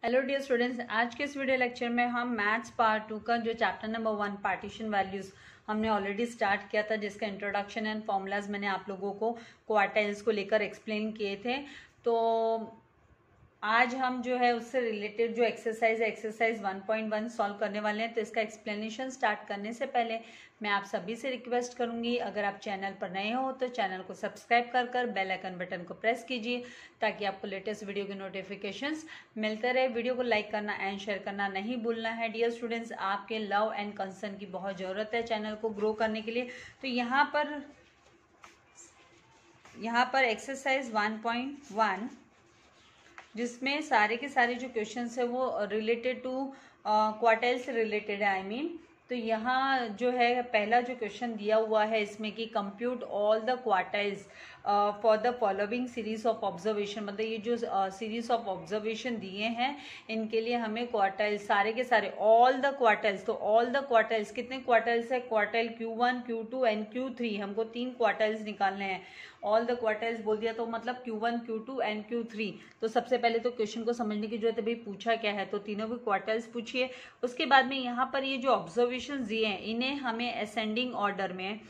Hello dear students, आज के इस वीडियो लेक्चर में हम मैथ्स पार्ट 2 का जो चैप्टर नंबर 1 पार्टीशन वैल्यूज हमने ऑलरेडी स्टार्ट किया था, जिसका इंट्रोडक्शन एंड फॉर्मूलाज मैंने आप लोगों को क्वार्टाइल्स को लेकर एक्सप्लेन किए थे। तो आज हम जो है उससे रिलेटेड जो एक्सरसाइज 1.1 सॉल्व करने वाले हैं। तो इसका एक्सप्लेनेशन स्टार्ट करने से पहले मैं आप सभी से रिक्वेस्ट करूंगी, अगर आप चैनल पर नए हो तो चैनल को सब्सक्राइब कर बेल आइकन बटन को प्रेस कीजिए ताकि आपको लेटेस्ट वीडियो के नोटिफिकेशंस मिलते रहे। वीडियो को लाइक करना एंड शेयर करना नहीं भूलना है। डियर स्टूडेंट्स, आपके लव एंड कंसर्न की बहुत ज़रूरत है चैनल को ग्रो करने के लिए। तो यहाँ पर एक्सरसाइज 1.1 जिसमें सारे के सारे जो क्वेश्चंस है वो रिलेटेड टू क्वार्टाइल से रिलेटेड है। तो यहाँ जो है पहला जो क्वेश्चन दिया हुआ है इसमें कि compute all the quartiles for the following series of observation. मतलब ये जो सीरीज ऑफ ऑब्जर्वेशन दिए हैं इनके लिए हमें क्वार्टाइल्स सारे के सारे ऑल द क्वार्टाइल्स। तो ऑल द क्वार्टाइल्स कितने क्वार्टाइल्स है? Quartile Q1, Q2 and Q3। हमको 3 क्वार्टाइल्स निकालने हैं। ऑल द क्वार्टाइल्स बोल दिया तो मतलब Q1, Q2 एंड Q3। तो सबसे पहले तो क्वेश्चन को समझने की जरूरत है, भाई पूछा क्या है। तो तीनों भी क्वार्टाइल्स पूछिए। उसके बाद में यहाँ पर ये जो ऑब्जर्वेशन दिए हैं इन्हें हमें असेंडिंग ऑर्डर में,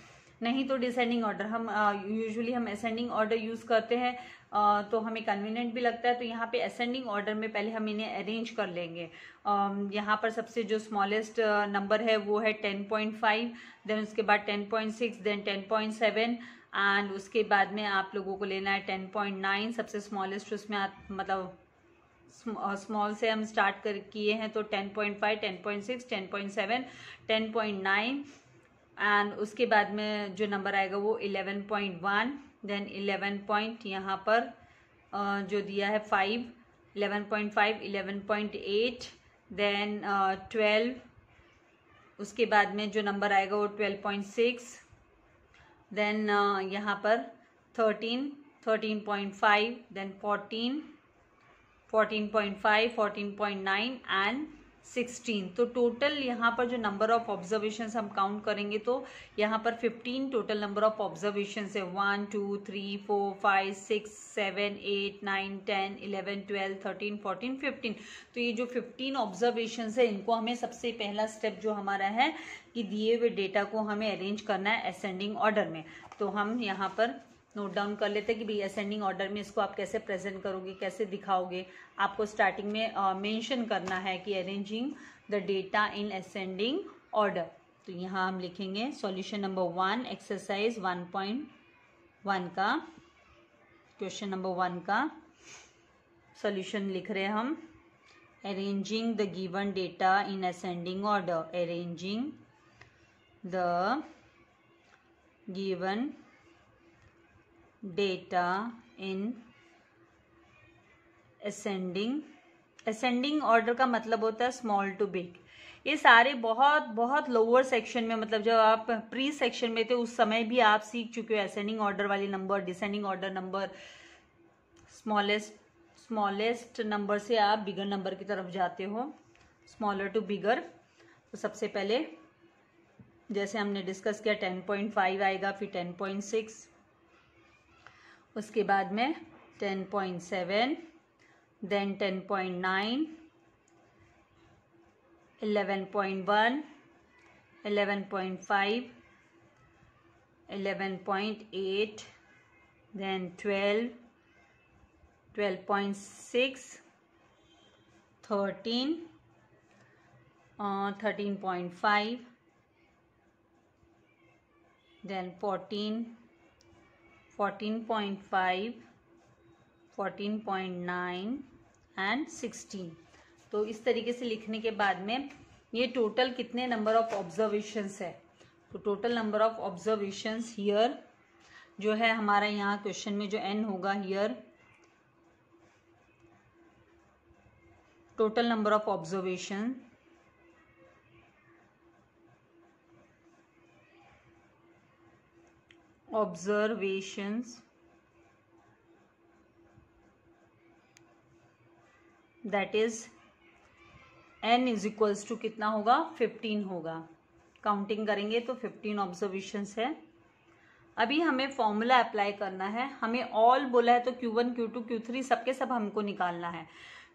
नहीं तो डिसेंडिंग ऑर्डर, हम यूजुअली हम असेंडिंग ऑर्डर यूज करते हैं तो हमें कन्वीनियंट भी लगता है। तो यहाँ पे असेंडिंग ऑर्डर में पहले हम इन्हें अरेंज कर लेंगे। यहाँ पर सबसे जो स्मॉलेस्ट नंबर है वो है 10.5, देन उसके बाद 10.6, देन 10.7 एंड उसके बाद में आप लोगों को लेना है 10.9 सबसे स्मॉलेस्ट। उसमें मतलब स्मॉल से हम स्टार्ट किए हैं तो 10.5, 10.6, 10.7, 10.9 एंड उसके बाद में जो नंबर आएगा वो 11.1, देन 11 पॉइंट यहाँ पर जो दिया है 5, 11.5, 11.8, देन 12, उसके बाद में जो नंबर आएगा वो 12.6, देन यहाँ पर 13, 13.5, देन 14, 14.5, 14.9 एंड 16। तो टोटल यहाँ पर जो नंबर ऑफ ऑब्जर्वेशंस हम काउंट करेंगे तो यहाँ पर 15 टोटल नंबर ऑफ ऑब्जर्वेशंस है। 1, 2, 3, 4, 5, 6, 7, 8, 9, 10, 11, 12, 13, 14, 15। तो ये जो 15 ऑब्जर्वेशंस है इनको हमें सबसे पहला स्टेप जो हमारा है कि दिए हुए डेटा को हमें अरेंज करना है असेंडिंग ऑर्डर में। तो हम यहाँ पर नोट डाउन कर लेते हैं कि भाई असेंडिंग ऑर्डर में इसको आप कैसे प्रेजेंट करोगे, कैसे दिखाओगे। आपको स्टार्टिंग में मेंशन करना है कि arranging the data in ascending order. तो यहाँ हम लिखेंगे सॉल्यूशन नंबर 1 एक्सरसाइज 1.1 का क्वेश्चन नंबर 1 का सॉल्यूशन लिख रहे हैं हम। Arranging the given data in ascending order, arranging the given data in ascending order का मतलब होता है स्मॉल टू बिग। ये सारे बहुत बहुत लोअर सेक्शन में, मतलब जब आप प्री सेक्शन में थे उस समय भी आप सीख चुके हो असेंडिंग ऑर्डर वाली number, descending order number, smallest number से आप बिगर नंबर की तरफ जाते हो, स्मॉलर टू बिगर। तो सबसे पहले जैसे हमने डिस्कस किया 10.5 आएगा, फिर 10.6, उसके बाद में 10.7, देन 10.9, 11.1, 11.5, 11.8, देन 12, 12.6, 13, 13.5, देन 14, 14.5, 14.9 एंड 16। तो इस तरीके से लिखने के बाद में ये टोटल कितने नंबर ऑफ ऑब्जर्वेशंस है। तो total number of observations here जो है हमारा यहाँ क्वेश्चन में जो n होगा here, total number of observation that is n is equals to कितना होगा? 15 होगा। काउंटिंग करेंगे तो 15 ऑब्जर्वेशंस है। अभी हमें फॉर्मूला अप्लाई करना है। हमें ऑल बोला है तो Q1, Q2, Q3 सबके सब हमको निकालना है।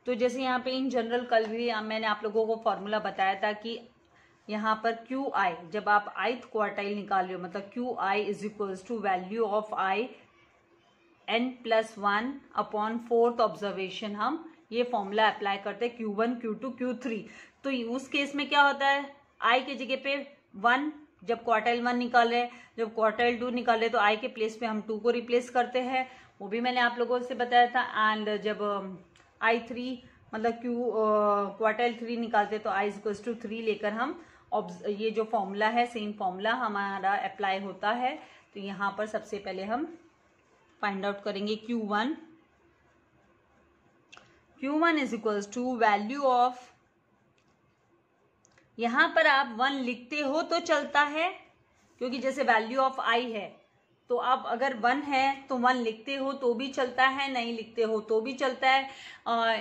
तो जैसे यहाँ पे इन जनरल कल भी मैंने आप लोगों को फॉर्मूला बताया था कि यहाँ पर क्यू आई, जब आप आइथ क्वार्टाइल निकाल रहे हो, मतलब Q I is equals to value of I n+1 upon fourth observation, हम ये फॉर्मूला अप्लाई करते हैं Q1, Q2, Q3। तो उस केस में क्या होता है, I के जगह पे 1, जब क्वार्टाइल 1 निकाल रहे हैं, जब क्वार्टाइल 2 निकाल रहे हैं तो I के प्लेस पे हम 2 को रिप्लेस करते हैं, वो भी मैंने आप लोगों से बताया था। एंड जब I3 मतलब क्वार्टाइल 3 निकालते तो I इक्वल्स टू 3 लेकर हम ये जो फॉर्मूला है, सेम फॉर्मूला हमारा अप्लाई होता है। तो यहाँ पर सबसे पहले हम फाइंड आउट करेंगे Q1 is equals to value of, यहां पर आप 1 लिखते हो तो चलता है, क्योंकि जैसे वैल्यू ऑफ I है तो आप अगर 1 है तो 1 लिखते हो तो भी चलता है, नहीं लिखते हो तो भी चलता है।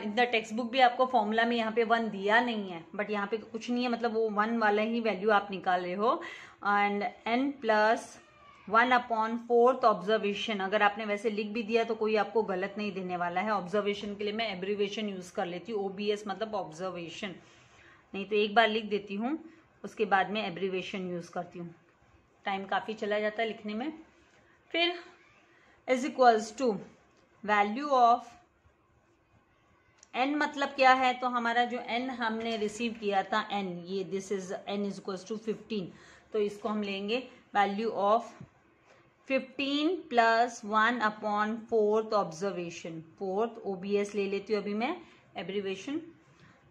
द टेक्स्ट बुक भी आपको फॉर्मूला में यहाँ पे 1 दिया नहीं है, बट यहाँ पे कुछ नहीं है, मतलब वो 1 वाला ही वैल्यू आप निकाल रहे हो। And n+1 upon fourth observation, अगर आपने वैसे लिख भी दिया तो कोई आपको गलत नहीं देने वाला है। ऑब्जर्वेशन के लिए मैं एब्रीवेशन यूज कर लेती हूँ, OBS मतलब ऑब्जर्वेशन, नहीं तो एक बार लिख देती हूँ, उसके बाद में एब्रीवेशन यूज करती हूँ, टाइम काफी चला जाता है लिखने में। फिर is equals to value of n, मतलब क्या है, तो हमारा जो n हमने रिसीव किया था n, ये this is n is equals to 15, तो इसको हम लेंगे value of 15 + 1 upon fourth observation, fourth OBS ले लेती हूँ अभी मैं एब्रीवेशन,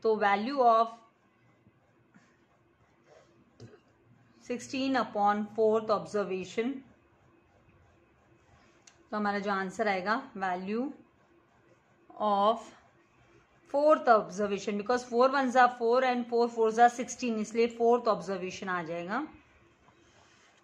तो value of 16 upon fourth observation, तो हमारा जो आंसर आएगा value of fourth observation, because 4 1 ज़ा 4 एंड 4 4 ज़ा 16, इसलिए फोर्थ ऑब्जर्वेशन आ जाएगा।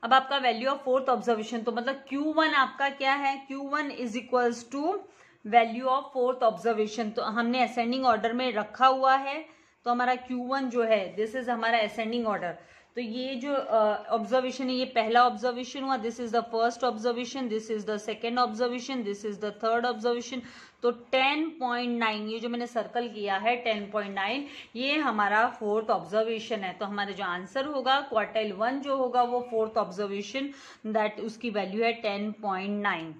अब आपका वैल्यू ऑफ फोर्थ ऑब्जर्वेशन, तो मतलब Q1 आपका क्या है, Q1 is equals to value of fourth observation, तो हमने असेंडिंग ऑर्डर में रखा हुआ है, तो हमारा Q1 जो है दिस इज हमारा असेंडिंग ऑर्डर। तो ये जो ऑब्जर्वेशन है, ये पहला ऑब्जर्वेशन हुआ, this is the first observation, this is the second observation, this is the third observation. तो 10.9, ये जो मैंने सर्कल किया है 10.9, ये हमारा फोर्थ ऑब्जर्वेशन है। तो हमारा जो आंसर होगा क्वार्टाइल 1 जो होगा वो फोर्थ ऑब्जर्वेशन, दैट उसकी वैल्यू है 10.9।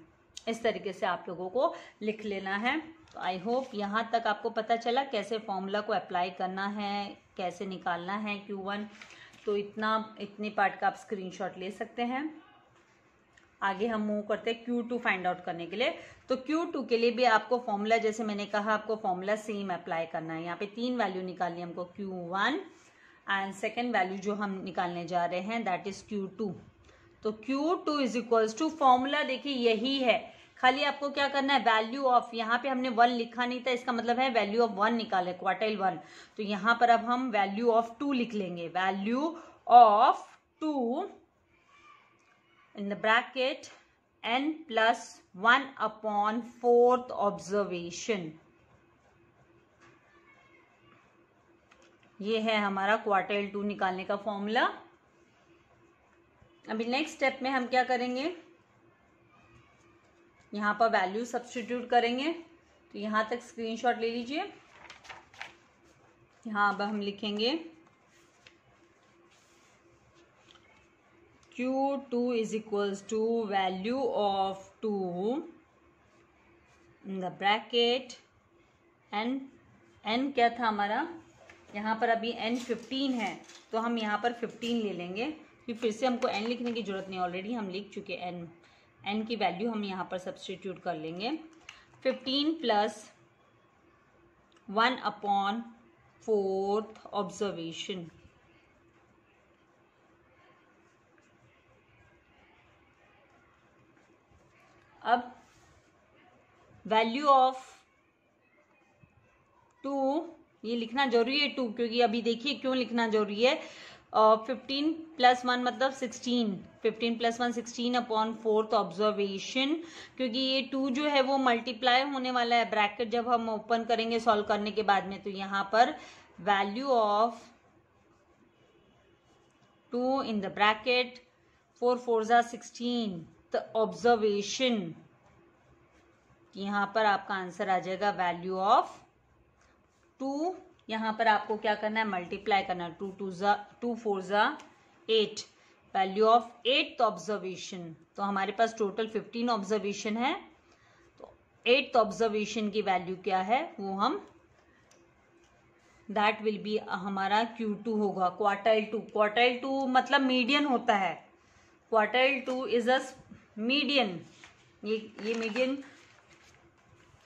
इस तरीके से आप लोगों को लिख लेना है। तो आई होप यहाँ तक आपको पता चला कैसे फॉर्मूला को अप्लाई करना है, कैसे निकालना है Q1। तो इतने पार्ट का आप स्क्रीनशॉट ले सकते हैं। आगे हम मूव करते हैं Q2 फाइंड आउट करने के लिए। तो Q2 के लिए भी आपको फॉर्मूला, जैसे मैंने कहा, आपको फॉर्मूला सेम अप्लाई करना है। यहाँ पे 3 वैल्यू निकालनी है हमको, Q1 एंड सेकेंड वैल्यू जो हम निकालने जा रहे हैं दैट इज Q2। तो Q2 is equals to, formula देखिए यही है, खाली आपको क्या करना है, वैल्यू ऑफ, यहाँ पे हमने 1 लिखा नहीं था, इसका मतलब है वैल्यू ऑफ 1 निकाले, क्वार्टाइल 1। तो यहाँ पर अब हम वैल्यू ऑफ 2 लिख लेंगे, value of 2 in the bracket n+1 upon fourth observation, ये है हमारा क्वार्टाइल 2 निकालने का फॉर्मूला। अभी नेक्स्ट स्टेप में हम क्या करेंगे, यहाँ पर वैल्यू सब्स्टिट्यूट करेंगे। तो यहाँ तक स्क्रीनशॉट ले लीजिए। यहाँ अब हम लिखेंगे Q2 is equals to value of 2 in the bracket n क्या था हमारा, यहाँ पर अभी n 15 है, तो हम यहाँ पर 15 ले लेंगे, कि फिर से हमको n लिखने की जरूरत नहीं, ऑलरेडी हम लिख चुके n की वैल्यू हम यहाँ पर सब्स्टिट्यूट कर लेंगे। 15 + 1 अपॉन फोर्थ ऑब्जर्वेशन, अब वैल्यू ऑफ 2, ये लिखना जरूरी है 2, क्योंकि अभी देखिए क्यों लिखना जरूरी है। 15 + 1 मतलब 16, 15 + 1 16 अपॉन फोर्थ ऑब्जर्वेशन, क्योंकि ये 2 जो है वो मल्टीप्लाई होने वाला है, ब्रैकेट जब हम ओपन करेंगे सॉल्व करने के बाद में। तो यहाँ पर value of 2 in the bracket 4 4 ज़ा 16 द ऑब्जर्वेशन, यहाँ पर आपका आंसर आ जाएगा वैल्यू ऑफ 2 यहाँ पर आपको क्या करना है, मल्टीप्लाई करना है। 2 4 जा 8, वैल्यू ऑफ 8th ऑब्जर्वेशन। तो हमारे पास टोटल 15 ऑब्जर्वेशन है, तो 8th ऑब्जर्वेशन की वैल्यू क्या है वो हम, दैट विल बी हमारा Q2 होगा। क्वार्टाइल टू मतलब मीडियन होता है। क्वार्टाइल 2 इज अ मीडियन, ये मीडियन।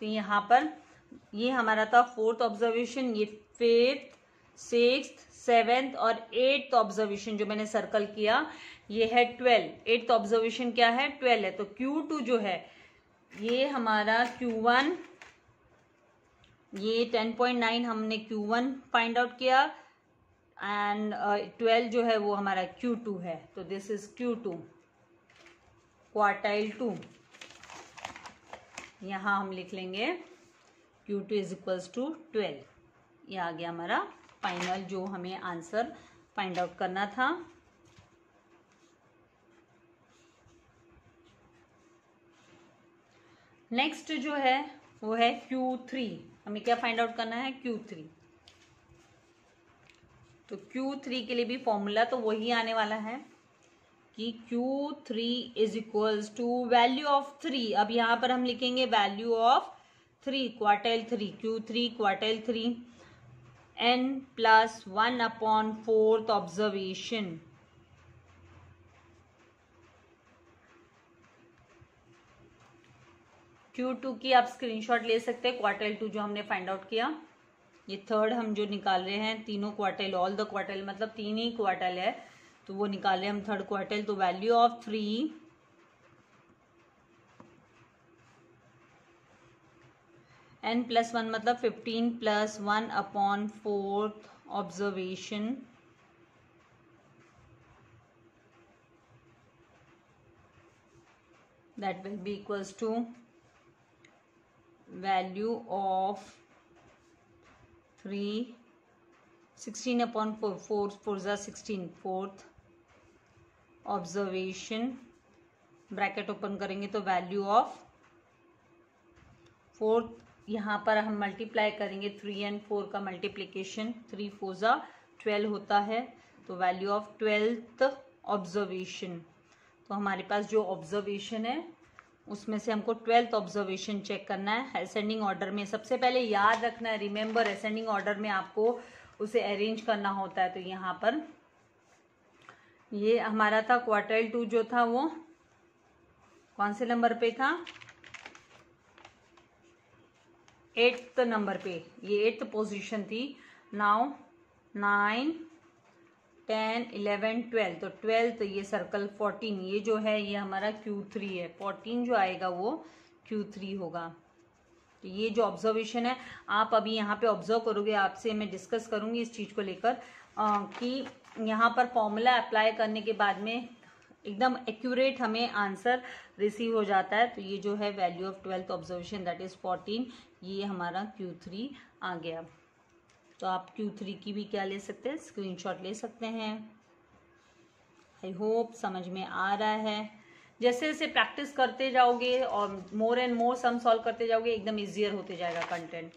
तो यहाँ पर ये हमारा था 4th ऑब्जर्वेशन, ये 5th 6th 7th और 8th ऑब्जर्वेशन जो मैंने सर्कल किया ये है 12। 8th ऑब्जर्वेशन क्या है, 12 है। तो Q2 जो है ये हमारा Q1, ये 10.9 हमने Q1 फाइंड आउट किया, एंड 12 जो है वो हमारा Q2 है। तो दिस इज Q2 क्वार्टाइल 2। यहाँ हम लिख लेंगे Q2 इज इक्वल्स टू 12। ये आ गया हमारा फाइनल जो हमें आंसर फाइंड आउट करना था। नेक्स्ट जो है वो है Q3। हमें क्या फाइंड आउट करना है, Q3। तो Q3 के लिए भी फॉर्मूला तो वही आने वाला है कि Q3 is equals to value of 3। अब यहाँ पर हम लिखेंगे value of 3 quartile 3, Q3 quartile 3 n plus 1/4th observation. Q2 की आप स्क्रीनशॉट ले सकते हैं, क्वार्टाइल 2 जो हमने फाइंड आउट किया। ये थर्ड हम जो निकाल रहे हैं, तीनों क्वार्टाइल, ऑल द क्वार्टाइल मतलब 3 ही क्वार्टाइल है, तो वो निकाल रहे हैं हम थर्ड क्वार्टाइल। तो वैल्यू ऑफ 3 n प्लस 1 मतलब 15 plus 1/4th observation that will be equals to value of 3 16/4 4 जा 16 4th ऑब्जर्वेशन, ब्रैकेट ओपन करेंगे तो वैल्यू ऑफ 4th, यहाँ पर हम मल्टीप्लाई करेंगे 3 and 4 का मल्टीप्लीकेशन, 3 4 जा 12 होता है। तो वैल्यू ऑफ 12th ऑब्जर्वेशन। तो हमारे पास जो ऑब्जर्वेशन है उसमें से हमको 12th ऑब्जर्वेशन चेक करना है असेंडिंग ऑर्डर में। सबसे पहले याद रखना है, रिमेंबर असेंडिंग ऑर्डर में आपको उसे अरेंज करना होता है। तो यहाँ पर ये हमारा था क्वार्टाइल 2 जो था वो कौन से नंबर पे था, 8th नंबर पे, ये 8th पोजीशन थी। नाउ 9 10 11 12, तो 12th ये सर्कल 14, ये जो है ये हमारा Q3 है। 14 जो आएगा वो Q3 होगा। तो ये जो ऑब्जर्वेशन है आप अभी यहाँ पे ऑब्जर्व करोगे, आपसे मैं डिस्कस करूंगी इस चीज को लेकर कि यहाँ पर फॉर्मूला अप्लाई करने के बाद में एकदम एक्यूरेट हमें आंसर रिसीव हो जाता है। तो ये जो है value of 12th observation that is 14, ये हमारा Q3 आ गया। तो आप Q3 की भी क्या ले सकते हैं, स्क्रीनशॉट ले सकते हैं। आई होप समझ में आ रहा है। जैसे जैसे प्रैक्टिस करते जाओगे और more and more sum solve करते जाओगे, एकदम इजियर होते जाएगा कंटेंट।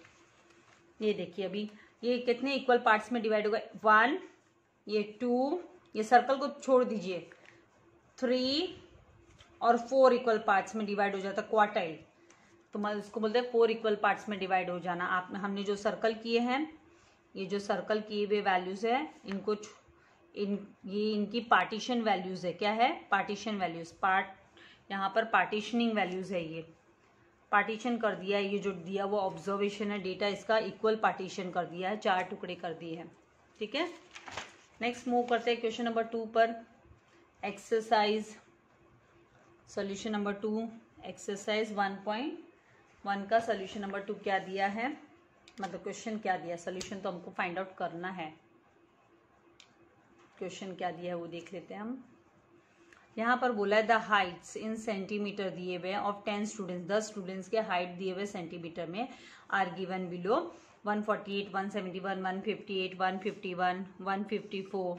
ये देखिए अभी ये कितने इक्वल पार्ट्स में डिवाइड होगा, 1, ये 2, ये सर्कल को छोड़ दीजिए, 3 और 4 इक्वल पार्ट्स में डिवाइड हो जाता क्वार्टाइल। तो मैं उसको बोलते हैं 4 इक्वल पार्ट्स में डिवाइड हो जाना। आप हमने जो सर्कल किए हैं, ये जो सर्कल किए हुए वैल्यूज है इनको ये इनकी पार्टीशन वैल्यूज है। क्या है, पार्टीशन वैल्यूज, यहाँ पर पार्टीशनिंग वैल्यूज है। ये पार्टीशन कर दिया है, ये जो दिया वो ऑब्जर्वेशन है डेटा, इसका इक्वल पार्टीशन कर दिया है, 4 टुकड़े कर दिए हैं। ठीक है, नेक्स्ट मूव करते हैं क्वेश्चन नंबर 2 पर। एक्सरसाइज सोल्यूशन नंबर 2, एक्सरसाइज 1.1 का सोल्यूशन नंबर 2 क्या दिया है, मतलब क्वेश्चन क्या दिया, सोल्यूशन तो हमको फाइंड आउट करना है। क्वेश्चन क्या दिया है वो देख लेते हैं हम। यहाँ पर बोला है द हाइट्स इन सेंटीमीटर दिए हुए ऑफ 10 स्टूडेंट्स, 10 स्टूडेंट्स के हाइट दिए हुए सेंटीमीटर में आर गिवन बिलो 148 171 158 151 154।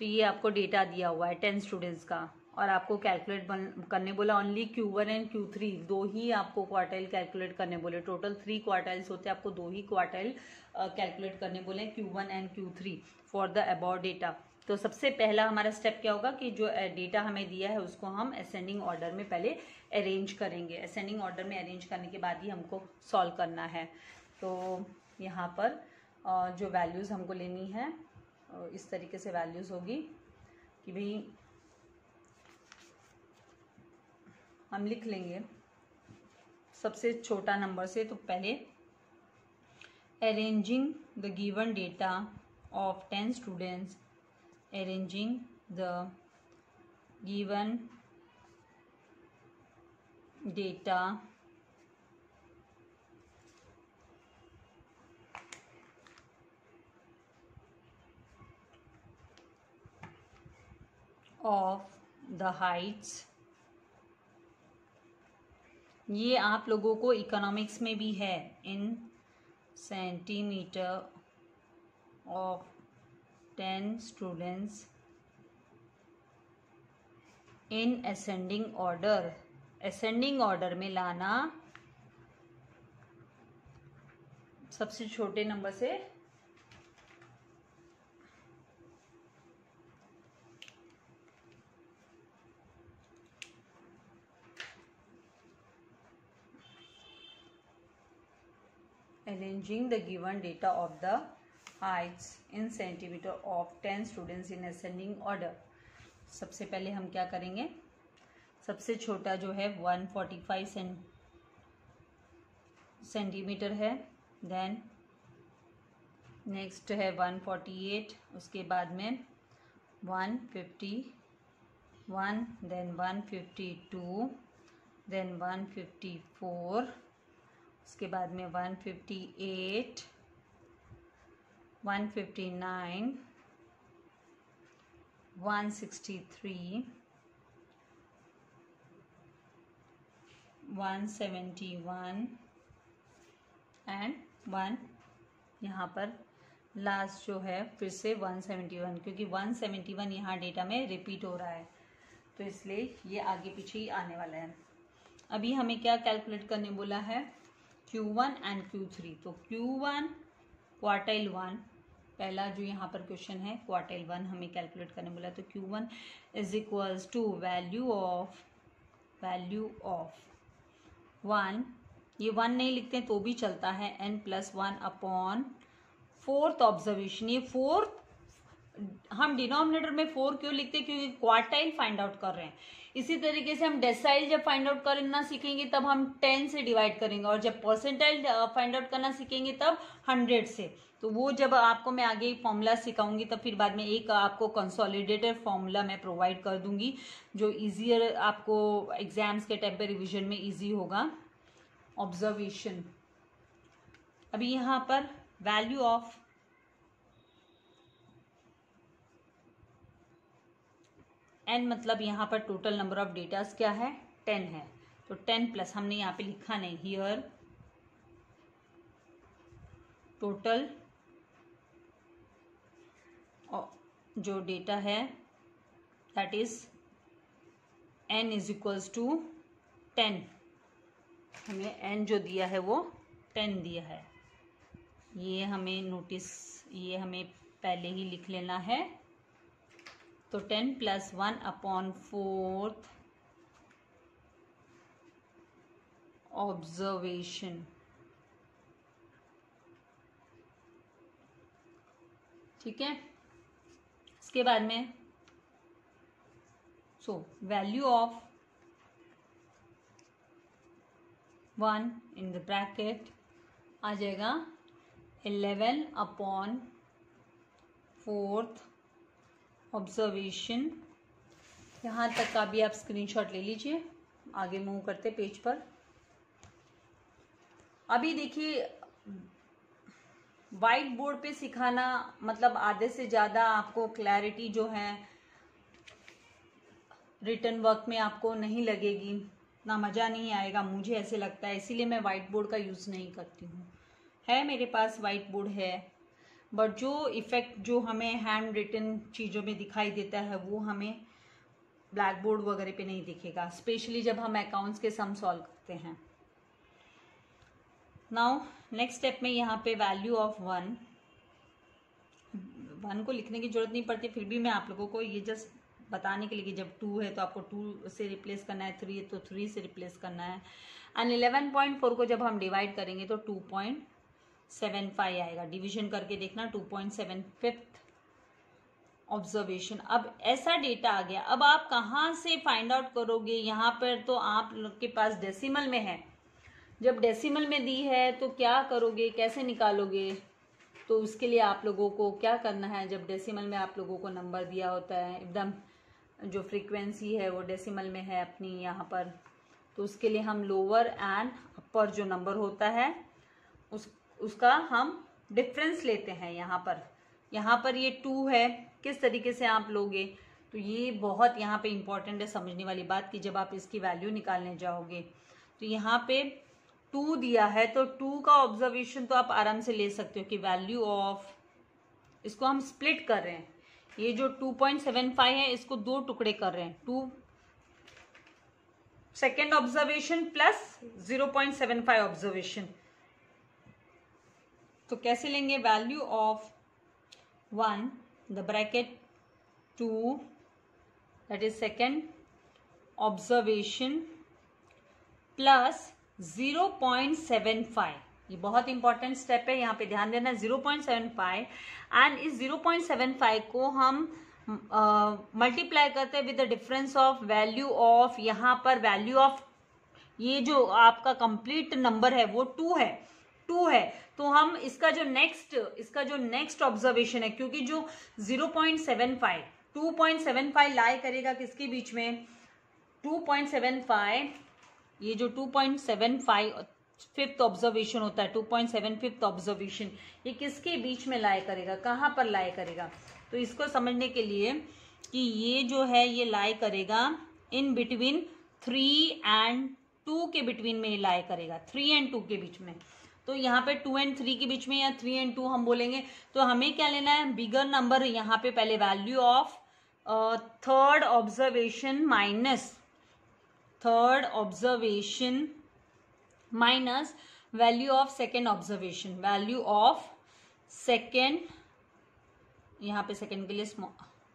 तो ये आपको डेटा दिया हुआ है 10 स्टूडेंट्स का, और आपको कैलकुलेट करने बोला ओनली Q1 एंड Q3, दो ही आपको क्वार्टाइल कैलकुलेट करने बोले। टोटल 3 क्वार्टाइल्स होते हैं, आपको दो ही क्वार्टाइल कैलकुलेट करने बोले, Q1 and Q3 for the about data. तो सबसे पहला हमारा स्टेप क्या होगा कि जो डेटा हमें दिया है उसको हम असेंडिंग ऑर्डर में पहले अरेंज करेंगे। असेंडिंग ऑर्डर में अरेंज करने के बाद ही हमको सॉल्व करना है। तो यहाँ पर जो वैल्यूज़ हमको लेनी है इस तरीके से वैल्यूज़ होगी कि भाई हम लिख लेंगे सबसे छोटा नंबर से। तो पहले arranging the given data of 10 students, arranging the given data of the Heights. ये आप लोगों को इकोनॉमिक्स में भी है, इन centimetre of 10 students in ascending order. Ascending order में लाना सबसे छोटे नंबर से arranging the given data of the heights in centimeter of 10 students in ascending order। सबसे पहले हम क्या करेंगे, सबसे छोटा जो है 145 सेंटीमीटर है, देन नेक्स्ट है 148, उसके बाद में 151, देन 152, देन 154, उसके बाद में 158, 159, 163, 171 एंड 1, यहाँ पर लास्ट जो है फिर से 171, क्योंकि 171 यहाँ डेटा में रिपीट हो रहा है तो इसलिए ये आगे पीछे ही आने वाला है। अभी हमें क्या कैलकुलेट करने बोला है, Q1 एंड Q3। तो Q1 क्वार्टाइल 1, पहला जो यहाँ पर क्वेश्चन है क्वार्टाइल 1 हमें कैलकुलेट करने बोला। तो Q1 is equals to value of 1, ये 1 नहीं लिखते तो भी चलता है, n+1 अपॉन 4th ऑब्जर्वेशन। ये 4 हम डिनोमिनेटर में 4 क्यों लिखते हैं, क्योंकि क्वार्टाइल फाइंड आउट कर रहे हैं। इसी तरीके से हम डेसाइल जब फाइंड आउट करना सीखेंगे तब हम 10 से डिवाइड करेंगे, और जब परसेंटाइल फाइंड आउट करना सीखेंगे तब 100 से। तो वो जब आपको मैं आगे फॉर्मूला सिखाऊंगी तब फिर बाद में एक आपको कंसोलिडेटेड फॉर्मूला मैं प्रोवाइड कर दूंगी जो इजियर आपको एग्जाम्स के टाइम पे रिविजन में इजी होगा। ऑब्जर्वेशन, अभी यहाँ पर वैल्यू ऑफ n मतलब यहाँ पर टोटल नंबर ऑफ डेटास क्या है, 10 है। तो 10 प्लस हमने यहाँ पे लिखा नहीं, हियर टोटल जो डेटा है that is n is equals to 10। हमें n जो दिया है वो 10 दिया है, ये हमें नोटिस, ये हमें पहले ही लिख लेना है। तो 10+1 अपॉन 4th ऑब्जर्वेशन, ठीक है। इसके बाद में value of 1 in the bracket आ जाएगा 11 अपॉन 4th ऑब्जर्वेशन। यहाँ तक का भी आप स्क्रीनशॉट ले लीजिए, आगे मूव करते पेज पर। अभी देखिए वाइट बोर्ड पे सिखाना मतलब आधे से ज़्यादा आपको क्लैरिटी जो है रिटन वर्क में आपको नहीं लगेगी, ना मज़ा नहीं आएगा, मुझे ऐसे लगता है। इसीलिए मैं वाइट बोर्ड का यूज़ नहीं करती हूँ। है मेरे पास वाइट बोर्ड है, बट जो इफ़ेक्ट जो हमें हैंड रिटन चीज़ों में दिखाई देता है वो हमें ब्लैक बोर्ड वगैरह पे नहीं दिखेगा, स्पेशली जब हम अकाउंट्स के सम सॉल्व करते हैं। नाउ नेक्स्ट स्टेप में यहाँ पे वैल्यू ऑफ 1 को लिखने की जरूरत नहीं पड़ती, फिर भी मैं आप लोगों को ये जस्ट बताने के लिए कि जब 2 है तो आपको 2 से रिप्लेस करना है, 3 है तो 3 से रिप्लेस करना है। एंड 11.4 को जब हम डिवाइड करेंगे तो 2.75 आएगा। डिवीजन करके देखना, 2.75 ऑब्जर्वेशन। अब ऐसा डेटा आ गया, अब आप कहाँ से फाइंड आउट करोगे? यहाँ पर तो आप लोग के पास डेसिमल में है, जब डेसिमल में दी है तो क्या करोगे, कैसे निकालोगे? तो उसके लिए आप लोगों को क्या करना है, जब डेसिमल में आप लोगों को नंबर दिया होता है, एकदम जो फ्रीक्वेंसी है वो डेसिमल में है अपनी यहाँ पर, तो उसके लिए हम लोअर एंड अपर जो नंबर होता है उसका हम डिफरेंस लेते हैं। यहाँ पर ये 2 है, किस तरीके से आप लोगे? तो ये बहुत यहाँ पे इम्पोर्टेंट है समझने वाली बात कि जब आप इसकी वैल्यू निकालने जाओगे तो यहाँ पे 2 दिया है तो 2 का ऑब्जर्वेशन तो आप आराम से ले सकते हो कि वैल्यू ऑफ, इसको हम स्प्लिट कर रहे हैं, ये जो 2.75 है इसको 2 टुकड़े कर रहे हैं, 2 सेकेंड ऑब्जर्वेशन प्लस 0.75 ऑब्जर्वेशन। तो कैसे लेंगे? Value of 1 the bracket 2 that is second observation plus 0.75। ये बहुत इंपॉर्टेंट स्टेप है, यहाँ पे ध्यान देना, 0.75। एंड इस 0.75 को हम मल्टीप्लाई करते हैं with the difference of value of, यहाँ पर वैल्यू ऑफ ये जो आपका कंप्लीट नंबर है वो 2 है, तो हम इसका जो नेक्स्ट ऑब्जर्वेशन है, क्योंकि जो 0.75 2.75 लाई करेगा किसके बीच में? 2.75, ये जो 2.75 फिफ्थ ऑब्जर्वेशन होता है, 2.75 ऑब्जर्वेशन, ये किसके बीच में लाई करेगा, कहाँ पर लाई करेगा? तो इसको समझने के लिए कि ये जो है ये लाई करेगा इन बिटवीन 3 एंड 2 के बिटवीन में लाई करेगा, 3 एंड 2 के बीच में। तो यहाँ पे 2 एंड 3 के बीच में या 3 एंड 2 हम बोलेंगे, तो हमें क्या लेना है? Bigger number. यहाँ पे पहले value of third observation minus value of second observation, value of second, यहाँ पे सेकेंड के लिए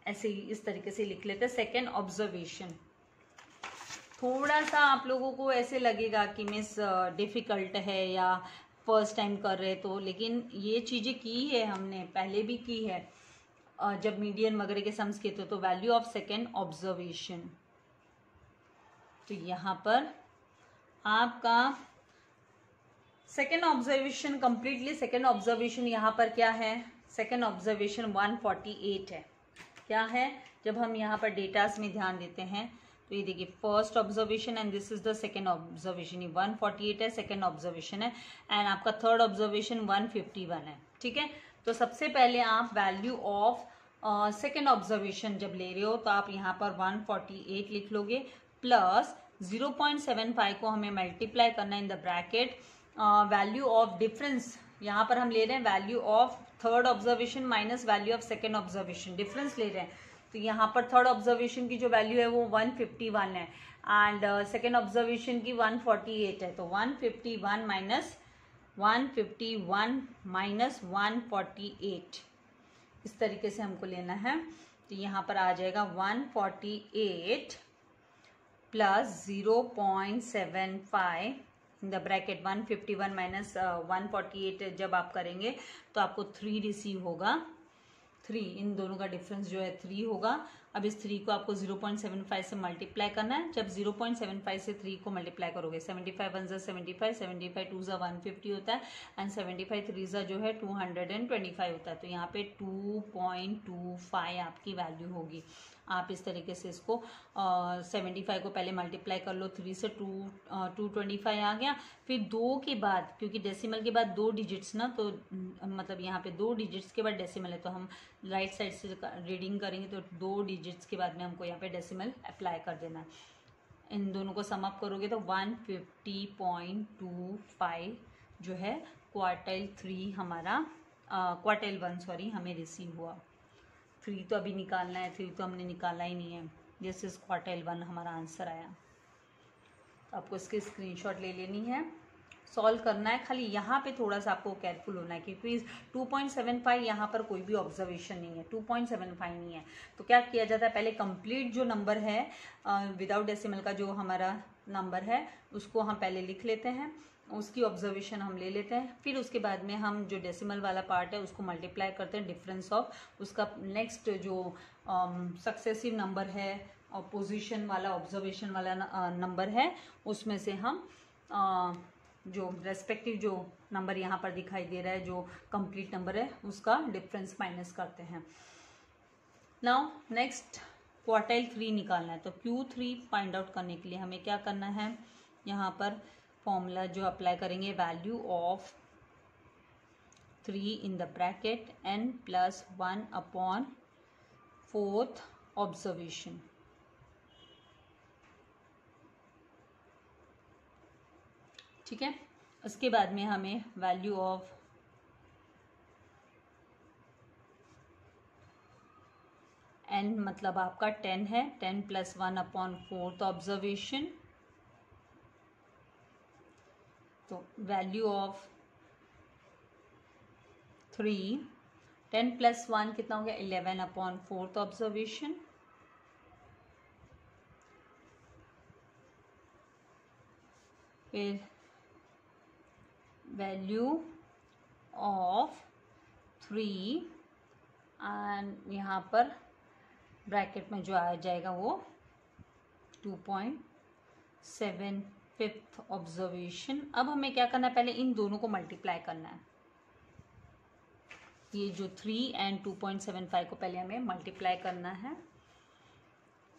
ऐसे ही इस तरीके से लिख लेते हैं, सेकेंड ऑब्जर्वेशन। थोड़ा सा आप लोगों को ऐसे लगेगा कि मिस डिफिकल्ट है या फर्स्ट टाइम कर रहे तो, लेकिन ये चीजें की है हमने, पहले भी की है जब मीडियन वगैरह के सम्स के थे। तो वैल्यू ऑफ सेकेंड ऑब्जर्वेशन, तो यहाँ पर आपका second observation completely, second observation यहाँ पर क्या है? सेकेंड ऑब्जर्वेशन 148 है। क्या है? जब हम यहाँ पर डेटास में ध्यान देते हैं तो ये देखिए first observation and this is the second observation, ये 148 है, सेकेंड ऑब्जर्वेशन है, एंड आपका थर्ड ऑब्जर्वेशन 151 है। ठीक है, तो सबसे पहले आप वैल्यू ऑफ सेकेंड ऑब्जर्वेशन जब ले रहे हो तो आप यहाँ पर 148 लिख लोगे, प्लस 0.75 को हमें मल्टीप्लाई करना है इन the bracket value of difference. यहाँ पर हम ले रहे हैं value of third observation minus value of second observation, difference ले रहे हैं। तो यहाँ पर थर्ड ऑब्जर्वेशन की जो वैल्यू है वो 151 है एंड सेकेंड ऑब्जर्वेशन की 148 है, तो 151 माइनस 148 इस तरीके से हमको लेना है। तो यहाँ पर आ जाएगा 148 plus 0.75 in the bracket 151 minus 148 जब आप करेंगे तो आपको 3 रिसीव होगा, 3, इन दोनों का डिफरेंस जो है 3 होगा। अब इस 3 को आपको 0.75 से मल्टीप्लाई करना है। जब 0.75 से 3 को मल्टीप्लाई करोगे 75 1 ज़ा 75, 75 2 ज़ा 150 होता है एंड 75 3 ज़ा जो है 225 होता है। तो यहाँ पे 2.25 आपकी वैल्यू होगी। आप इस तरीके से इसको 75 को पहले मल्टीप्लाई कर लो 3 से, 225 आ गया। फिर 2 के बाद, क्योंकि डेसिमल के बाद 2 डिजिट्स ना, तो मतलब यहाँ पे 2 डिजिट्स के बाद डेसिमल है, तो हम राइट साइड से रीडिंग करेंगे तो 2 डिजिट्स के बाद में हमको यहाँ पे डेसिमल अप्लाई कर देना है। इन दोनों को सम अप करोगे तो 150.25 जो है क्वार्टाइल 3 हमारा, क्वार्टाइल 1 सॉरी हमें रिसीव हुआ। 3 तो अभी निकालना है, 3 तो हमने निकाला ही नहीं है, दिस इज क्वार्टाइल 1 हमारा आंसर आया। तो आपको इसकी स्क्रीनशॉट ले लेनी है, सॉल्व करना है। खाली यहाँ पे थोड़ा सा आपको केयरफुल होना है क्योंकि 2.75 यहाँ पर कोई भी ऑब्जर्वेशन नहीं है, 2.75 नहीं है। तो क्या किया जाता है, पहले कंप्लीट जो नंबर है विदाउट डेसिमल का जो हमारा नंबर है उसको हम पहले लिख लेते हैं, उसकी ऑब्जर्वेशन हम ले लेते हैं, फिर उसके बाद में हम जो डेसिमल वाला पार्ट है उसको मल्टीप्लाई करते हैं डिफरेंस ऑफ उसका नेक्स्ट जो सक्सेसिव नंबर है और पोजीशन वाला ऑब्जर्वेशन वाला नंबर है उसमें से हम जो रेस्पेक्टिव जो नंबर यहाँ पर दिखाई दे रहा है जो कंप्लीट नंबर है उसका डिफरेंस माइनस करते हैं। नाउ नेक्स्ट क्वार्टाइल 3 निकालना है। तो Q3 फाइंड आउट करने के लिए हमें क्या करना है, यहाँ पर फॉर्मूला जो अप्लाई करेंगे, value of 3 in the bracket n+1 upon 4th observation. ठीक है, उसके बाद में हमें वैल्यू ऑफ n मतलब आपका 10 है, 10+1 अपॉन 4th ऑब्जर्वेशन। तो वैल्यू ऑफ 3, 10+1 कितना हो गया 11 अपॉन 4th ऑब्जर्वेशन। फिर वैल्यू ऑफ 3 एंड यहाँ पर ब्रैकेट में जो आ जाएगा वो 2.75 ऑब्जर्वेशन। अब हमें क्या करना है, पहले इन दोनों को मल्टीप्लाई करना है। ये जो 3 एंड 2.75 को पहले हमें मल्टीप्लाई करना है।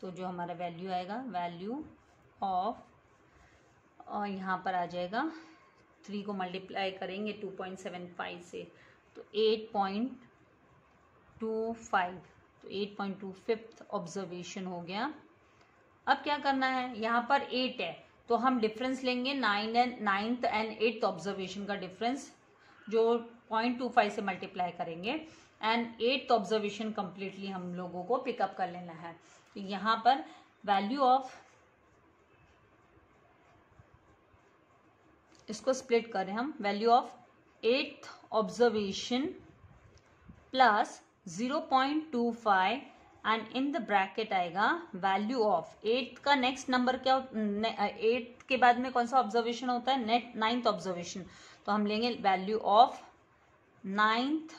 तो जो हमारा वैल्यू आएगा, वैल्यू ऑफ और यहाँ पर आ जाएगा 3 को मल्टीप्लाई करेंगे 2.75 से तो 8.25, तो 8.25 ऑब्जर्वेशन हो गया। अब क्या करना है, यहाँ पर 8 है तो हम डिफरेंस लेंगे 9th एंड 8th ऑब्जर्वेशन का डिफरेंस जो 0.25 से मल्टीप्लाई करेंगे एंड 8th ऑब्जर्वेशन कंप्लीटली हम लोगों को पिकअप कर लेना है। तो यहाँ पर वैल्यू ऑफ, इसको स्प्लिट करें हम, value of 8th observation plus 0.25 and in the bracket आएगा वैल्यू ऑफ 8th का नेक्स्ट नंबर क्या, 8th के बाद में कौन सा ऑब्जर्वेशन होता है, 9th ऑब्जर्वेशन। तो हम लेंगे value of 9th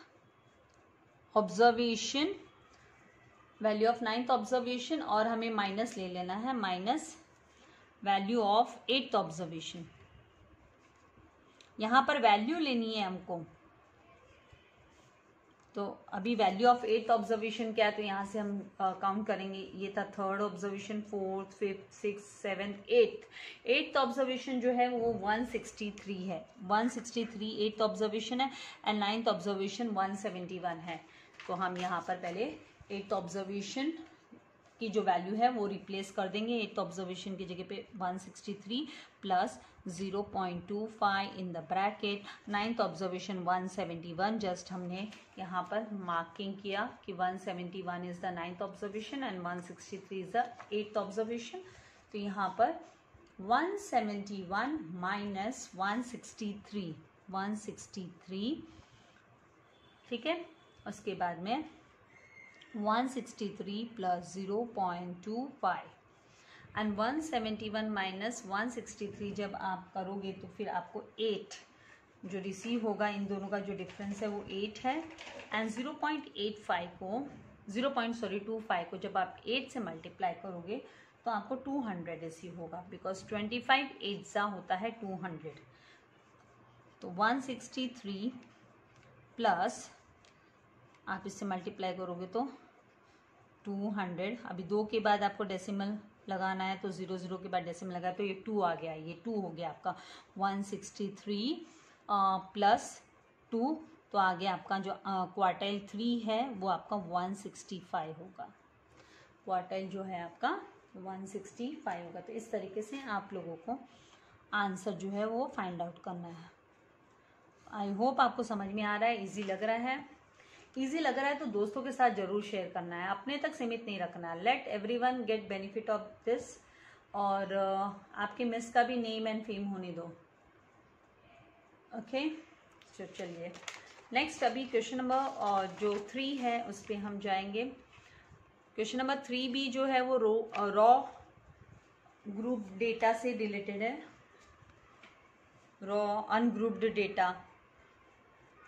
observation, value of 9th observation और हमें माइनस ले लेना है, minus value of 8th observation. यहाँ पर वैल्यू लेनी है हमको, तो अभी वैल्यू ऑफ 8th ऑब्जर्वेशन क्या है, तो यहाँ से हम काउंट करेंगे। ये था 3rd observation, 4th, 5th, 6th, 7th, 8th observation जो है वो 163 है, 163 8th ऑब्जर्वेशन है एंड 9th ऑब्जर्वेशन 171 है। तो हम यहाँ पर पहले 8th ऑब्जर्वेशन की जो वैल्यू है वो रिप्लेस कर देंगे। 8th ऑब्जर्वेशन की जगह पे 163 plus 0.25 in the bracket, 9th observation 171, just हमने यहाँ पर मार्किंग किया कि 171 is the 9th observation and 163 is the 8th observation. तो यहाँ पर 171 माइनस 163, ठीक है। उसके बाद में 163 प्लस 0.25 एंड 171 माइनस 163 जब आप करोगे तो फिर आपको 8 जो रिसीव होगा, इन दोनों का जो डिफरेंस है वो 8 है एंड 0.25 को जब आप 8 से मल्टीप्लाई करोगे तो आपको 200 रिसीव होगा, बिकॉज 25 8 होता है 200। तो 163 प्लस आप इससे मल्टीप्लाई करोगे तो 200, अभी 2 के बाद आपको डेसिमल लगाना है तो 0 के बाद डेसिमल लगाया तो ये 2 आ गया, ये 2 हो गया आपका 163 प्लस 2, तो आगे आपका जो क्वार्टाइल 3 है वो आपका 165 होगा, क्वार्टाइल जो है आपका 165 होगा। तो इस तरीके से आप लोगों को आंसर जो है वो फाइंड आउट करना है। आई होप आपको समझ में आ रहा है, इजी लग रहा है। इजी लग रहा है तो दोस्तों के साथ जरूर शेयर करना है, अपने तक सीमित नहीं रखना है। Late everyone get benefit of this. और आपके मिस का भी नेम एंड फेम होने दो। ओके, तो चलिए नेक्स्ट अभी क्वेश्चन नंबर जो 3 है उस पर हम जाएंगे। क्वेश्चन नंबर 3 भी जो है वो रॉ ग्रुप डेटा से रिलेटेड है। रॉ अनग्रुप्ड डेटा,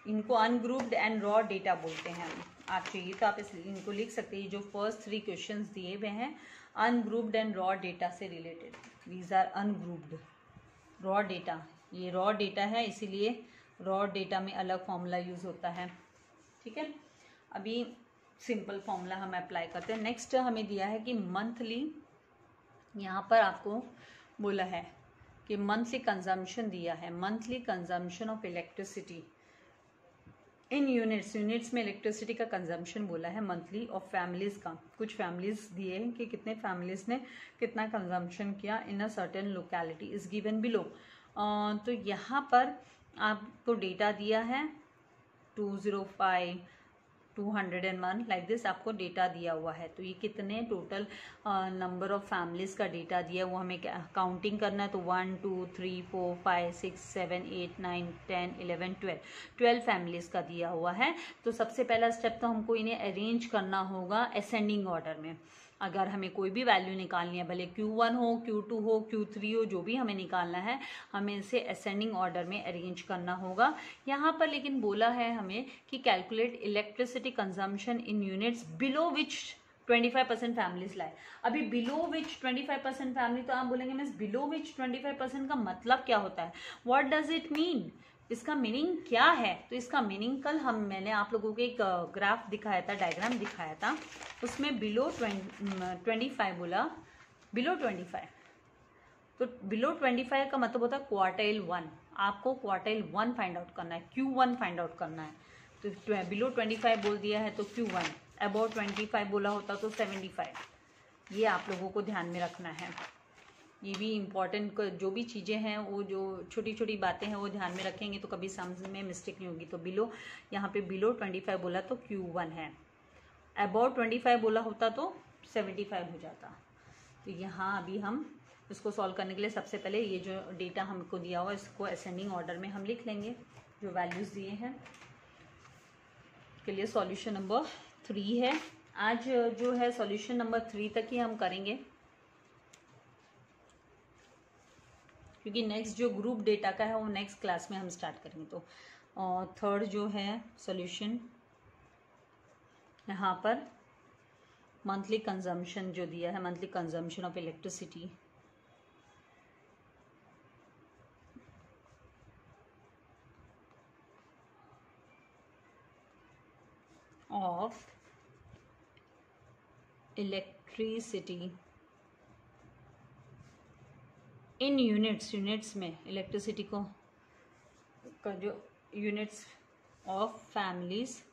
इनको अनग्रुप्ड एंड रॉ डेटा बोलते हैं हम। आप चाहिए तो आप इनको लिख सकते हैं। जो फर्स्ट 3 क्वेश्चंस दिए हुए हैं अनग्रुप्ड एंड रॉ डेटा से रिलेटेड, these are ungrouped. Raw data, ये रॉ डेटा है इसीलिए रॉ डेटा में अलग फॉर्मूला यूज होता है। ठीक है, अभी सिंपल फॉर्मूला हम अप्लाई करते हैं। नेक्स्ट हमें दिया है कि मंथली, यहाँ पर आपको बोला है कि मंथली कंजम्पशन दिया है, monthly consumption of electricity in units, units में इलेक्ट्रिसिटी का कंजम्पशन बोला है मंथली ऑफ फैमिलीज का। कुछ फैमिलीज दिए हैं कि कितने फैमिलीज ने कितना कंजम्पशन किया in a certain locality is given below. तो यहाँ पर आपको डेटा दिया है 205, 201 लाइक दिस आपको डेटा दिया हुआ है। तो ये कितने टोटल नंबर ऑफ फैमिलीज का डेटा दिया है वो हमें काउंटिंग करना है। तो 1 2 3 4 5 6 7 8 9 10 11 12 फैमिलीज का दिया हुआ है। तो सबसे पहला स्टेप तो हमको इन्हें अरेंज करना होगा असेंडिंग ऑर्डर में। अगर हमें कोई भी वैल्यू निकालनी है, भले Q1 हो, Q2 हो, Q3 हो, जो भी हमें निकालना है हमें इसे असेंडिंग ऑर्डर में अरेंज करना होगा। यहाँ पर लेकिन बोला है हमें कि calculate electricity consumption in units below which 25% families लाए। अभी बिलो विच 25% फैमिली, तो आप बोलेंगे मिस बिलो विच 25% का मतलब क्या होता है, व्हाट डज इट मीन, इसका मीनिंग क्या है। तो इसका मीनिंग कल मैंने आप लोगों को एक ग्राफ दिखाया था, डायग्राम दिखाया था, उसमें बिलो 25 बोला, बिलो 25। तो बिलो 25 का मतलब होता है क्वार्टाइल 1। आपको क्वार्टाइल 1 फाइंड आउट करना है, Q1 फाइंड आउट करना है। तो बिलो 25 बोल दिया है तो Q1, अबाउट 25 बोला होता तो 75। ये आप लोगों को ध्यान में रखना है। ये भी इम्पॉर्टेंट, जो भी चीज़ें हैं वो जो छोटी छोटी बातें हैं वो ध्यान में रखेंगे तो कभी समझ में मिस्टेक नहीं होगी। तो बिलो, यहाँ पे बिलो 25 बोला तो Q1 है, अबाउट 25 बोला होता तो 75 हो जाता। तो यहाँ अभी हम इसको सॉल्व करने के लिए सबसे पहले ये जो डेटा हमको दिया हुआ इसको असेंडिंग ऑर्डर में हम लिख लेंगे जो वैल्यूज़ दिए हैं। के लिए सॉल्यूशन नंबर 3 है। आज जो है सॉल्यूशन नंबर 3 तक ही हम करेंगे, क्योंकि नेक्स्ट जो ग्रुप डेटा का है वो नेक्स्ट क्लास में हम स्टार्ट करेंगे। तो थर्ड जो है सॉल्यूशन, यहाँ पर मंथली कंजम्पशन जो दिया है, monthly consumption of elasticity of electricity in units, units में इलेक्ट्रिसिटी को का जो units of families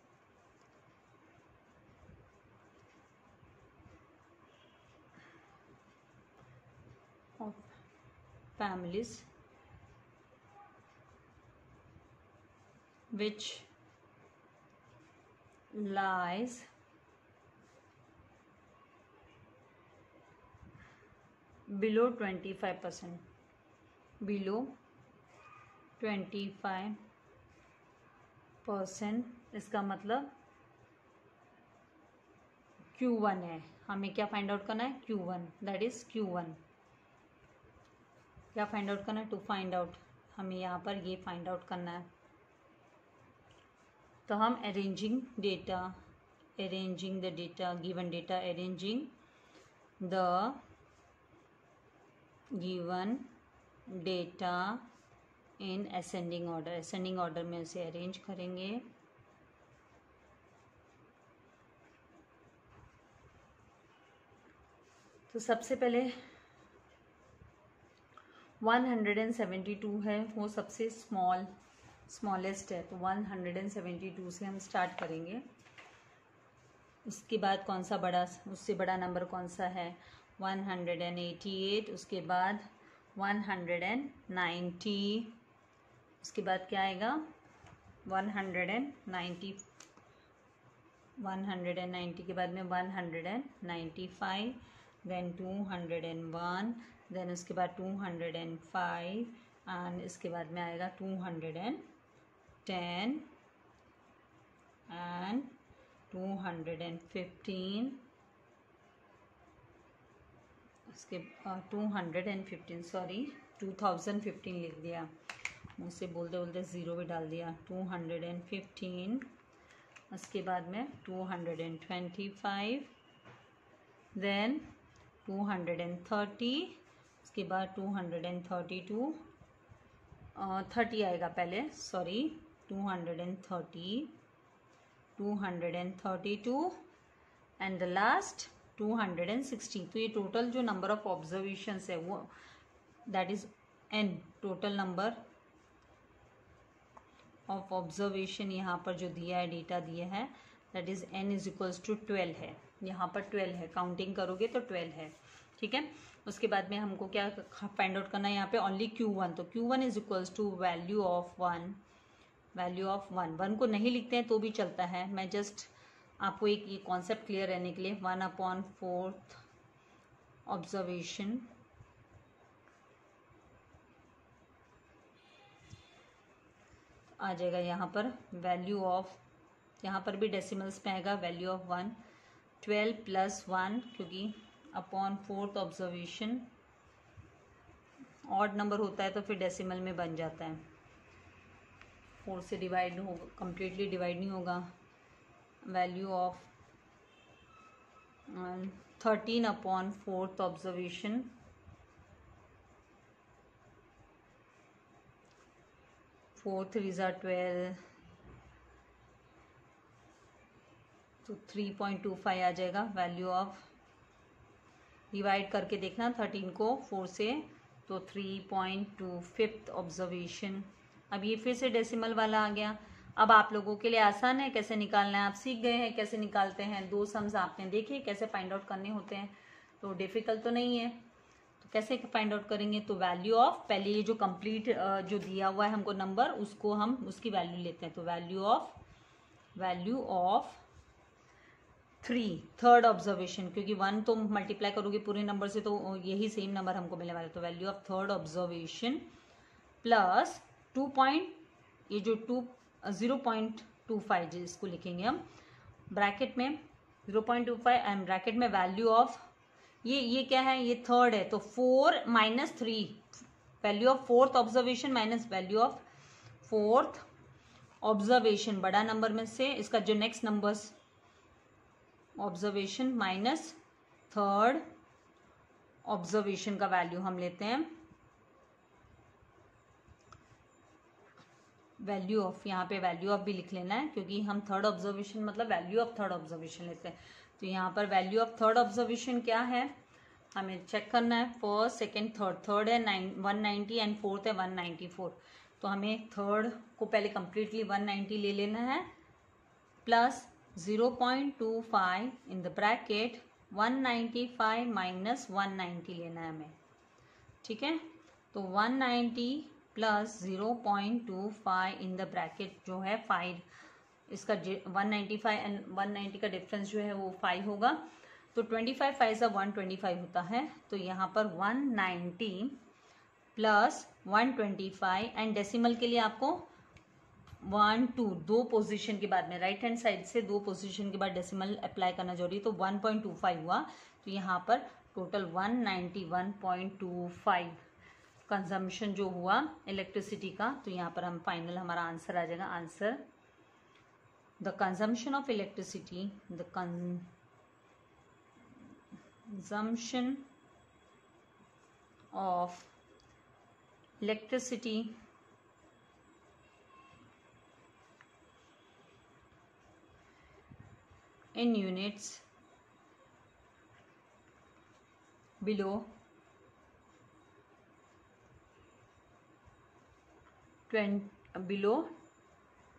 which lies below 25%, below 25%। इसका मतलब Q1 है, हमें क्या फाइंड आउट करना है, Q1, दैट इज Q1। क्या फाइंड आउट करना है, टू फाइंड आउट, हमें यहाँ पर ये फाइंड आउट करना है। तो हम arranging the data, given data, arranging the given data in ascending order, ascending order में इसे अरेंज करेंगे। तो सबसे पहले 172 है, वो सबसे स्मॉलेस्ट है, तो 172 से हम स्टार्ट करेंगे। उसके बाद कौन सा बड़ा, उससे बड़ा नंबर कौन सा है, 188, उसके बाद 190, उसके बाद क्या आएगा 190, 190 के बाद में 195, देन 201, देन उसके बाद 205 एंड इसके बाद में आएगा 210 एंड 215, उसके 215 सॉरी 2015 लिख दिया, मुझसे बोलते बोलते ज़ीरो भी डाल दिया। 215, उसके बाद में 225, देन 230, उसके बाद 232, 30 आएगा पहले, सॉरी 230, 232 एंड द लास्ट 260। तो ये टोटल जो नंबर ऑफ ऑब्जर्वेशंस है वो that is n, total number of observation यहाँ पर जो दिया है, डेटा दिया है, that is n is equals to 12 है। यहाँ पर 12 है, काउंटिंग करोगे तो 12 है, ठीक है। उसके बाद में हमको क्या फाइंड आउट करना है यहाँ पे, ओनली Q1। तो Q1 is equals to value of 1, value of 1 को नहीं लिखते हैं तो भी चलता है, मैं जस्ट आपको एक ये कॉन्सेप्ट क्लियर रहने के लिए 1/4 ऑब्जर्वेशन आ जाएगा यहाँ पर, वैल्यू ऑफ, यहाँ पर भी डेसिमल्स में आएगा, वैल्यू ऑफ 1, 12 + 1 क्योंकि upon 4th observation odd number होता है तो फिर डेसिमल में बन जाता है, 4 से डिवाइड होगा, कम्प्लीटली डिवाइड नहीं होगा। Value of 13/4th observation, four 3s are 12, तो 3.25 आ जाएगा। वैल्यू ऑफ, डिवाइड करके देखना 13 को 4 से, तो 3.2 5th ऑब्जर्वेशन। अब ये फिर से डेसिमल वाला आ गया। अब आप लोगों के लिए आसान है कैसे निकालना है, आप सीख गए हैं कैसे निकालते हैं, 2 सम्स आपने देखे कैसे फाइंड आउट करने होते हैं, तो डिफिकल्ट तो नहीं है। तो कैसे फाइंड आउट करेंगे, तो वैल्यू ऑफ, पहले ये जो कंप्लीट जो दिया हुआ है हमको नंबर, उसको हम उसकी वैल्यू लेते हैं, तो वैल्यू ऑफ 3 थर्ड ऑब्जर्वेशन, क्योंकि 1 तो मल्टीप्लाई करोगे पूरे नंबर से तो यही सेम नंबर हमको मिलने वाला है, तो value of third observation plus 0.25 जिसको लिखेंगे हम ब्रैकेट में 0.25 एंड ब्रैकेट में वैल्यू ऑफ, ये क्या है, ये थर्ड है तो 4 - 3, value of 4th observation minus value of 4th observation, बड़ा नंबर में से इसका जो next numbers observation minus 3rd observation का वैल्यू हम लेते हैं, वैल्यू ऑफ, यहाँ पे वैल्यू ऑफ भी लिख लेना है क्योंकि हम 3rd ऑब्जर्वेशन मतलब वैल्यू ऑफ 3rd ऑब्जर्वेशन लेते हैं। तो यहाँ पर वैल्यू ऑफ 3rd ऑब्जर्वेशन क्या है, हमें चेक करना है, 1st 2nd 3rd, 3rd है 190 एंड 4th है 194, तो हमें 3rd को पहले कम्प्लीटली 190 ले लेना है plus 0.25 in the bracket 195 minus 190 लेना है हमें, ठीक है। तो 190 प्लस 0.25 इन द ब्रैकेट जो है 5, इसका 195 एंड 190 का डिफरेंस जो है वो 5 होगा, तो 25 5 से 125 होता है, तो यहाँ पर 190 प्लस 125 एंड डेसिमल के लिए आपको 1 2 2 पोजीशन के बाद में राइट हैंड साइड से 2 पोजीशन के बाद डेसिमल अप्लाई करना जरूरी है, तो 1.25 हुआ, तो यहाँ पर टोटल 191.25 कंजम्पशन जो हुआ इलेक्ट्रिसिटी का, तो यहाँ पर हम फाइनल हमारा आंसर आ जाएगा, answer the consumption of electricity, the consumption of electricity in units below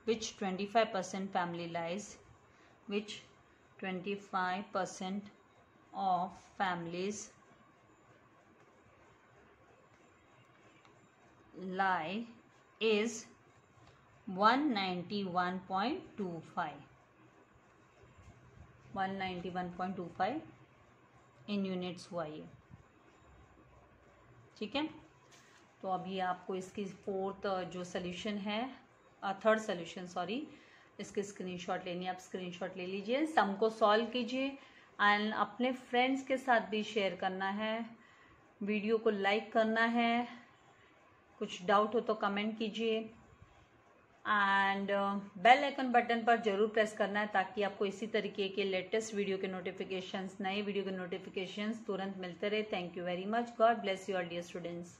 25% family lies, which 25% of families lie is 191.25. 191.25 in units हुआ ये। ठीक है, तो अभी आपको इसकी फोर्थ जो सोल्यूशन है, थर्ड सोल्यूशन सॉरी, इसके स्क्रीनशॉट लेनी है। आप स्क्रीनशॉट ले लीजिए, सम को सॉल्व कीजिए एंड अपने फ्रेंड्स के साथ भी शेयर करना है, वीडियो को लाइक करना है, कुछ डाउट हो तो कमेंट कीजिए एंड बेल आइकन बटन पर जरूर प्रेस करना है ताकि आपको इसी तरीके के लेटेस्ट वीडियो के नोटिफिकेशंस, नए वीडियो के नोटिफिकेशंस तुरंत मिलते रहे। Thank you very much. God bless you all dear students.